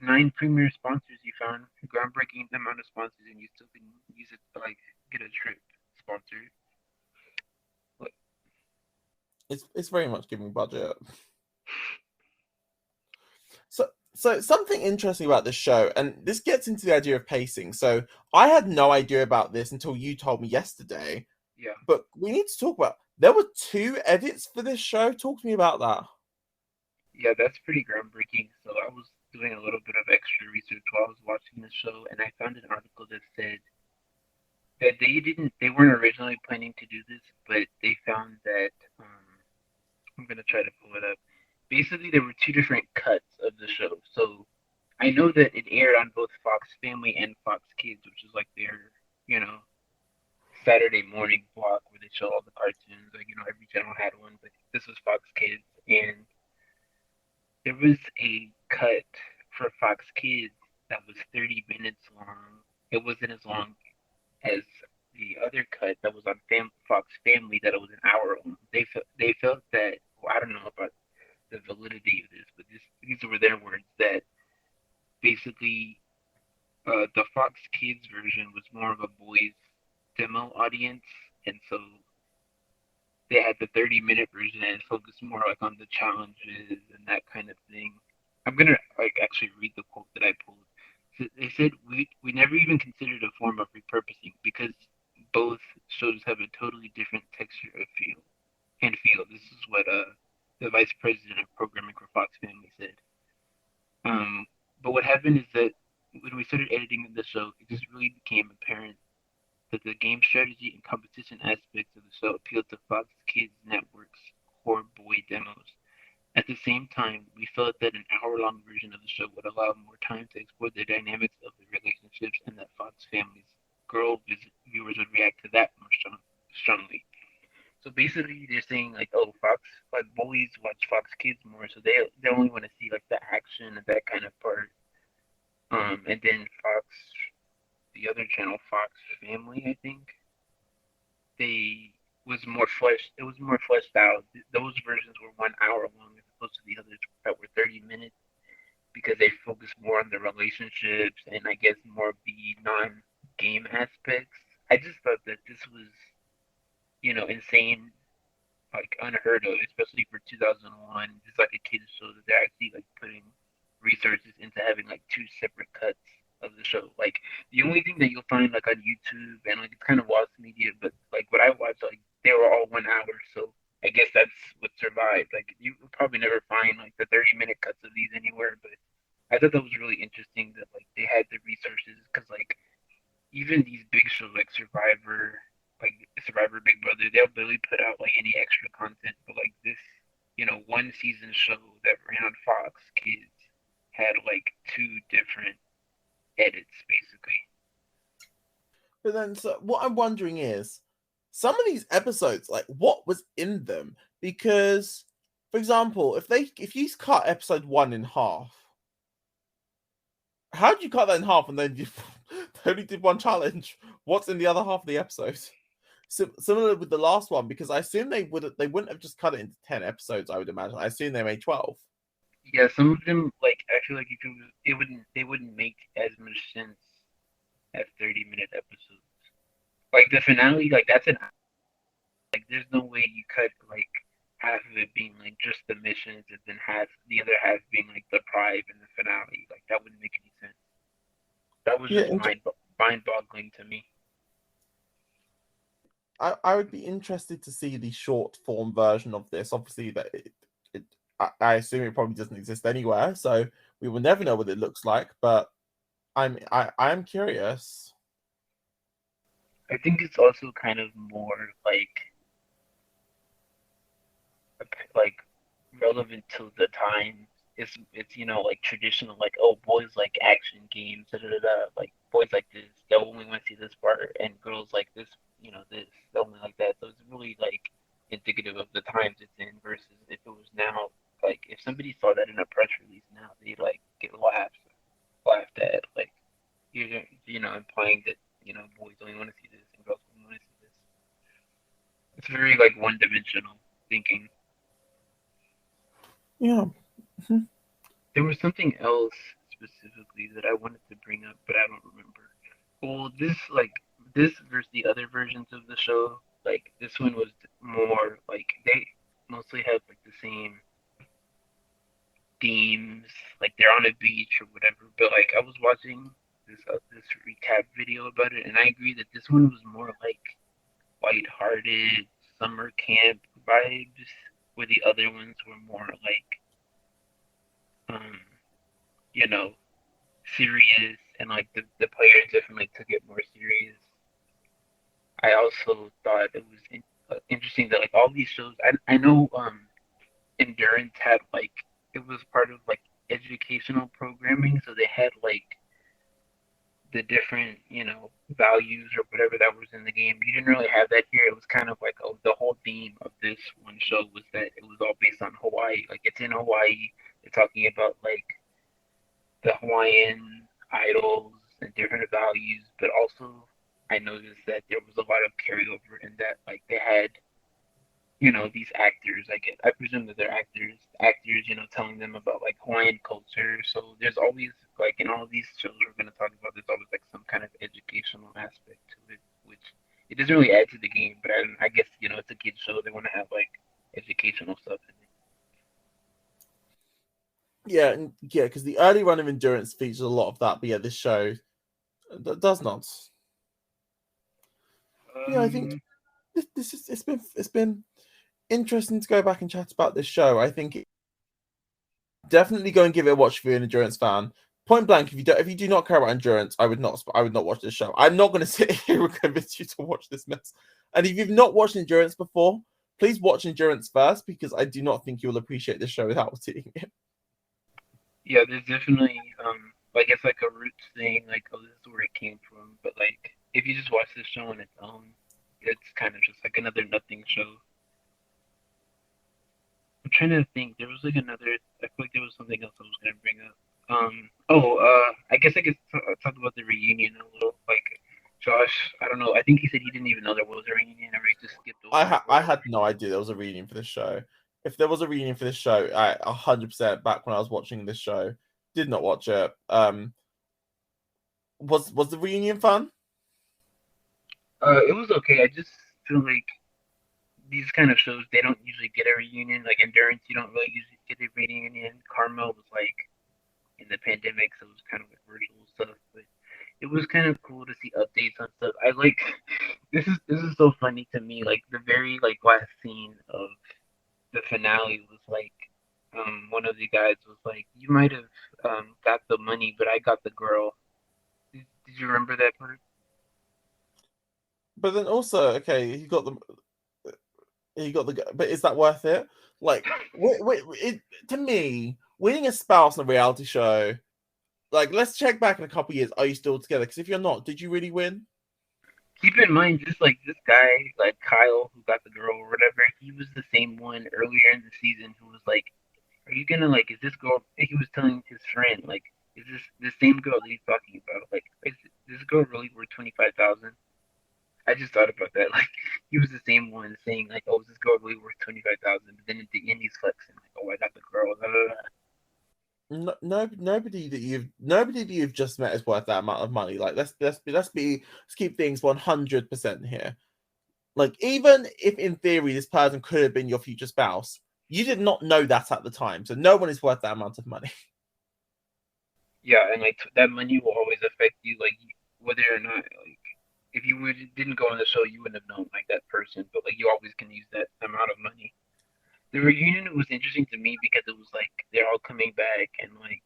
nine premier sponsors you found, groundbreaking amount of sponsors, and you still can use it to like get a trip sponsored. Like, it's very much giving budget. So something interesting about this show, and this gets into the idea of pacing. So I had no idea about this until you told me yesterday. yeah, But we need to talk about. There were two edits for this show. Talk to me about that. yeah, that's pretty groundbreaking. So I was doing a little bit of extra research while I was watching the show, and I found an article that said that they weren't originally planning to do this, but they found that I'm gonna try to pull it up. Basically, there were two different cuts of the show. So I know that it aired on both Fox Family and Fox Kids, which is like their, you know, Saturday morning block where they show all the cartoons. Like, every channel had one, but this was Fox Kids. And there was a cut for Fox Kids that was 30 minutes long. It wasn't as long as the other cut that was on Fox Family that it was an hour long. They felt that, well, I don't know about the validity of this, but these were their words that basically the Fox Kids version was more of a boys demo audience, and so they had the 30-minute version and focused more like on the challenges and that kind of thing. I'm gonna like actually read the quote that I pulled. So they said we never even considered a form of repurposing because both shows have a totally different texture of feel. This is what the vice president of programming for Fox Family said. Um, but what happened is that when we started editing the show, it just really became apparent that the game strategy and competition aspects of the show appealed to Fox Kids Network's core boy demos. At the same time, we felt that an hour-long version of the show would allow more time to explore the dynamics of the relationships and that Fox Family's viewers would react to that more strongly. So basically, they're saying like, oh, Fox, like boys watch Fox Kids more, so they only want to see like the action and that kind of part. And then the other channel, Fox Family, I think, they was more fleshed. It was more fleshed out. Those versions were 1 hour long as opposed to the others that were 30 minutes because they focused more on the relationships and I guess more of the game aspects. I just thought that this was, insane, like unheard of, especially for 2001. It's like a kids show that they're actually like putting resources into having like two separate cuts of the show. Like the only thing that you'll find like on YouTube and like it's kind of lost media, but like what I watched, like they were all 1 hour, so I guess that's what survived. Like you will probably never find like the 30-minute cuts of these anywhere, but I thought that was really interesting that like they had the resources because like even these big shows like Survivor Big Brother, they'll barely put out like any extra content. But like this, one season show that ran on Fox Kids had like two different edits basically. But then, so what I'm wondering is, some of these episodes, like, what was in them? Because, for example, if you cut episode 1 in half, how do you cut that in half and then you only did one challenge? What's in the other half of the episode? Similar with the last one, because I assume they wouldn't have just cut it into 10 episodes. I would imagine. I assume they made 12. Yeah, some of them like I feel like if it wouldn't make as much sense as 30-minute episodes. Like the finale, like that's an like there's no way you cut like half of it being like just the missions and then half the other half being like the pride and the finale. Like that wouldn't make any sense. That was Yeah, just mind boggling to me. I would be interested to see the short form version of this. Obviously, it I assume it probably doesn't exist anywhere, so we will never know what it looks like. But I'm curious. I think it's also kind of more like relevant to the time. It's like traditional like oh boys like action games da da da da like boys like this they'll only want to see this part and girls like this this they'll only like that so it's really like indicative of the times it's in versus if it was now like if somebody saw that in a press release now they like get laughed at like you're implying that boys only want to see this and girls only want to see this. It's very like one dimensional thinking. Yeah. There was something else specifically that I wanted to bring up, but I don't remember. Well, this versus the other versions of the show, like this one was more like they mostly have like the same themes, like they're on a beach or whatever. But like I was watching this recap video about it, and I agree that this one was more like lighthearted summer camp vibes, where the other ones were more like um you know serious and like the players definitely took it more serious. I also thought it was interesting that like all these shows I know endurance had like it was part of like educational programming so they had like the different values or whatever that was in the game. You didn't really have that here. It was kind of like the whole theme of this one show was that it was all based on Hawaii. Like it's in Hawaii. They're talking about like the Hawaiian idols and different values, but also I noticed that there was a lot of carryover in that like they had these actors. I presume that they're actors telling them about like Hawaiian culture. So there's always like in all these shows we're gonna talk about, there's always like some kind of educational aspect to it, which it doesn't really add to the game, but I guess it's a kids show. They want to have like educational stuff in it. Yeah, because the early run of Endurance features a lot of that. But yeah, this show does not. Yeah, I think Um, this is it's been interesting to go back and chat about this show. I think definitely go and give it a watch if you're an Endurance fan. Point blank, if you do not care about Endurance, I would not watch this show. I'm not going to sit here and convince you to watch this mess. And if you've not watched Endurance before, please watch Endurance first because I do not think you'll appreciate this show without seeing it. yeah, there's definitely like it's like a roots thing, like oh this is where it came from, but like if you just watch this show on its own, it's kind of just like another nothing show. I'm trying to think. There was like another. I feel like there was something else I was gonna bring up. I guess I could talk about the reunion a little. Like, Josh, I don't know. I think he said he didn't even know there was a reunion, or he just skipped over it for I whatever had no reason. idea there was a reunion for this show. If there was a reunion for this show, I 100% back when I was watching this show, did not watch it. Was the reunion fun? It was okay. I just feel like these kind of shows they don't usually get a reunion. Like Endurance, you don't really usually get a reunion. Carmel was like in the pandemic, so it was kind of like virtual stuff. But it was kind of cool to see updates on stuff. I like this is so funny to me. Like the very like last scene of the finale was like one of the guys was like, "You might have got the money, but I got the girl." Did you remember that part? But then also, okay, but is that worth it? Like, to me, winning a spouse in a reality show, like, let's check back in a couple of years. Are you still together? Because if you're not, did you really win? Keep in mind, just like this guy, like Kyle, who got the girl or whatever, he was the same one earlier in the season who was like, "Are you gonna like? Is this girl?" He was telling his friend, like, "Is this the same girl that he's talking about? Like, is this girl really worth 25,000?" I just thought about that. Like, he was the same one saying, like, "Oh, is this girl really worth 25,000?" But then at the end, he's flexing, like, "Oh, I got the girl." Blah, blah, blah. No, no, nobody that you've just met is worth that amount of money. Like, let's keep things 100% here. Like, even if in theory this person could have been your future spouse, you did not know that at the time, so no one is worth that amount of money. Yeah, and like that money will always affect you, like whether or not like if you didn't go on the show, you wouldn't have known like that person. But like you always can use that amount of money. The reunion was interesting to me because it was like they're all coming back and like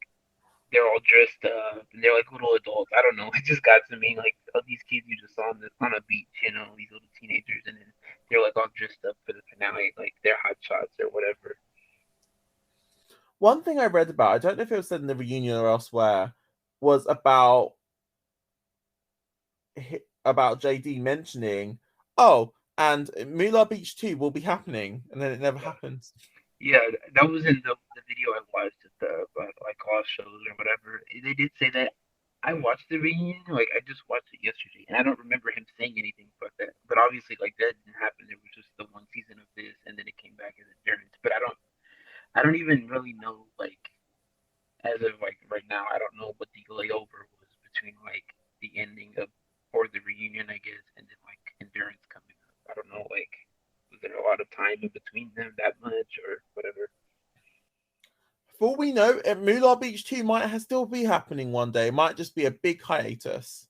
they're all dressed up and they're like little adults. I don't know. It just got to me like all these kids you just saw on a beach, these little teenagers, and then they're like all dressed up for the finale, like they're hot shots or whatever. One thing I read about, I don't know if it was said in the reunion or elsewhere, was about JD mentioning, oh, and Moolah Beach 2 will be happening, and then it never Yeah, happens. yeah, that was in the video I watched at the like lost shows or whatever. They did say that. I watched the reunion, like I just watched it yesterday, and I don't remember him saying anything about that. But obviously, like that didn't happen. It was just the one season of this, and then it came back as endurance. But I don't even really know like as of like right now. I don't know what the layover was between like the ending of or the reunion, I guess, and then like endurance coming up. I don't know like was there a lot of time in between them that much or whatever. For all we know, Moolah Beach 2 might still be happening one day. It might just be a big hiatus.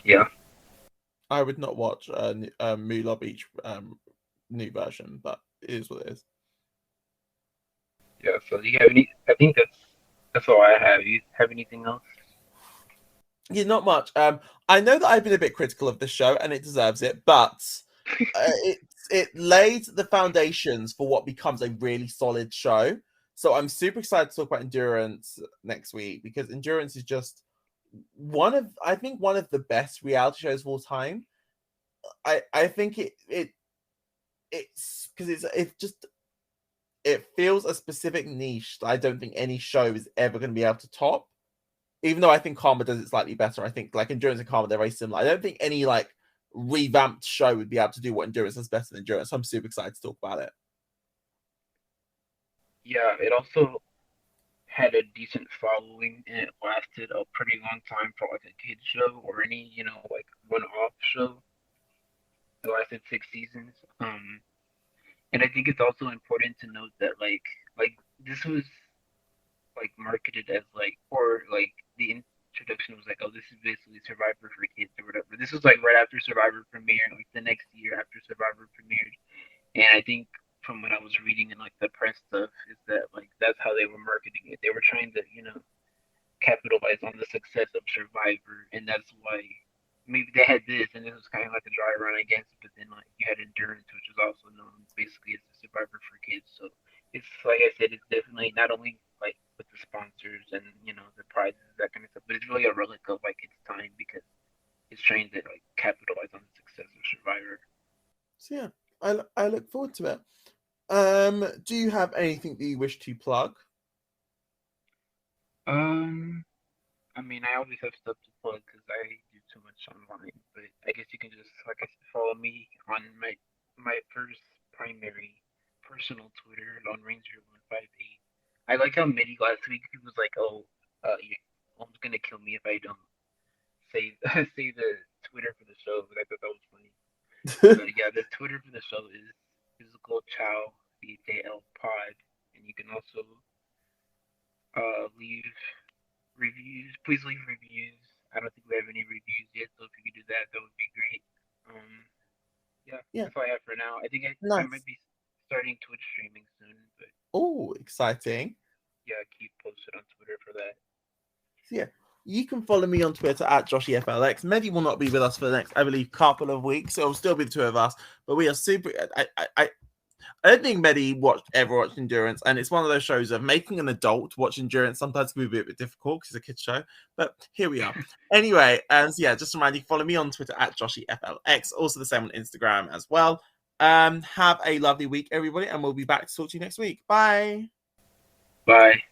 Yeah, I would not watch Moolah Beach new version, but it is what it is. yeah. So do you have any? I think that's all I have. You have anything else? Yeah, not much. I know that I've been a bit critical of this show, and it deserves it, but it laid the foundations for what becomes a really solid show. So I'm super excited to talk about Endurance next week because Endurance is just I think one of the best reality shows of all time. I think it's because it feels a specific niche that I don't think any show is ever going to be able to top. Even though I think Karma does it slightly better, I think like Endurance and Karma they're very similar. I don't think any like revamped show would be able to do what Endurance does better than Endurance. So I'm super excited to talk about it. Yeah, it also had a decent following and it lasted a pretty long time for like a kids show or any like one-off show. It lasted 6 seasons. And I think it's also important to note that like this was like marketed as like or like the introduction was like, oh, this is basically Survivor for kids or whatever. This was like right after Survivor premiered, like the next year after Survivor premiered. And I think from what I was reading in like the press stuff is that like that's how they were marketing it. They were trying to, capitalize on the success of Survivor, and that's why maybe they had this, and it was kind of like a dry run, I guess. But then like you had Endurance, which is also known basically as the Survivor for kids. So it's like I said, it's definitely not only like with the sponsors and the prizes that kind of stuff, but it's really a relic of like its time because it's trying to like capitalize on the success of Survivor. So yeah, I look forward to it. Do you have anything that you wish to plug? Um, I mean, I always have stuff to plug because I do too much online. But I guess you can just, like I said, follow me on my first primary personal Twitter, Lone Ranger 158. I like how Mitty last week he was like, "Oh, your mom's gonna kill me if I don't." say say the Twitter for the show, but I thought that was funny. But yeah, the Twitter for the show is physical chow BJL pod, and you can also leave reviews. Please leave reviews. I don't think we have any reviews yet, so if you could do that, that would be great. Yeah, Yeah, that's all I have for now. I think I might nice. be starting Twitch streaming soon, but Oh, exciting. yeah, keep posted on Twitter for that. So yeah, you can follow me on Twitter at JoshyFLX. Mehdi will not be with us for the next, I believe, couple of weeks. So it'll still be the two of us. But we are super. I don't think Mehdi ever watched Endurance, and it's one of those shows of making an adult watch Endurance sometimes can be a bit difficult because it's a kids show. But here we are. Anyway, and so yeah, just remind you, follow me on Twitter at JoshyFLX. Also the same on Instagram as well. Have a lovely week, everybody, and we'll be back to talk to you next week. Bye. Bye.